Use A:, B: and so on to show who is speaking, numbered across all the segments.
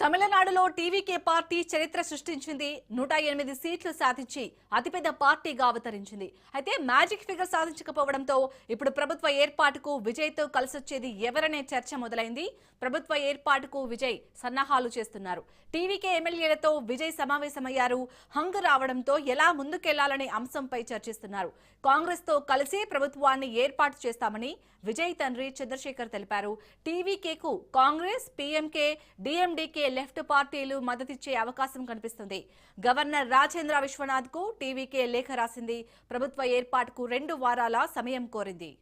A: తమిళనాడులో TVK party చరిత్ర సృష్టించింది. 108 సీట్లు సాధించి అతిపెద్ద పార్టీగా అవతరించింది. అయితే మ్యాజిక్ ఫిగర్ సాధించకపోవడంతో ఇప్పుడు ప్రభుత్వ ఏర్పాటుకు విజయ్తో కలిసొచ్చేది ఎవరనే చర్చ మొదలైంది. ప్రభుత్వ ఏర్పాటుకు విజయ్ సన్నాహాలు చేస్తున్నారు. టీవీకే ఎమ్మెల్యేలతో విజయ్ సమావేశమయ్యారు. హంగు రావడంతో ఎలా ముందుకెళ్లాలనే అంశంపై చర్చిస్తున్నారు. కాంగ్రెస్ తో కలిసి ప్రభుత్వాన్ని ఏర్పాటు చేస్తామని విజయ్ తండ్రి చంద్రశేఖర్ తెలిపారు. టీవీకేకు కాంగ్రెస్, పీఎంకే, డీఎండీకే లెఫ్ట్ పార్టీలు మద్దతిచ్చే అవకాశం కనిపిస్తుంది. గవర్నర్ రాజేంద్ర విశ్వనాథ్ కు టీవీకే లేఖ రాసింది. ప్రభుత్వ ఏర్పాటుకు 2 వారాల సమయం కోరింది.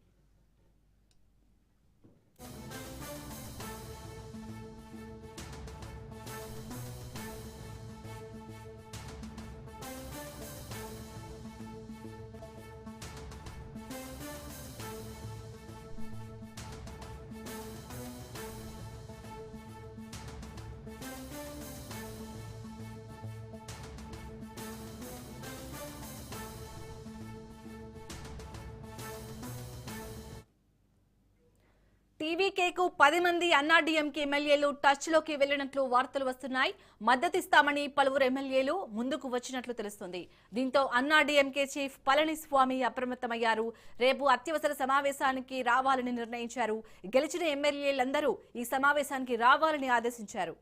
A: టీవీకేకు 10 మంది అన్నాడీఎంకే ఎమ్మెల్యేలు టచ్ లోకి వెళ్లినట్లు వార్తలు వస్తున్నాయి. మద్దతిస్తామని పలువురు ఎమ్మెల్యేలు ముందుకు వచ్చినట్లు తెలుస్తుంది. దీంతో అన్నాడీఎంకే చీఫ్ పళనిస్వామి అప్రమత్తమయ్యారు. రేపు అత్యవసర సమావేశానికి రావాలని నిర్ణయించారు. గెలిచిన ఎమ్మెల్యేలందరూ ఈ సమావేశానికి రావాలని ఆదేశించారు.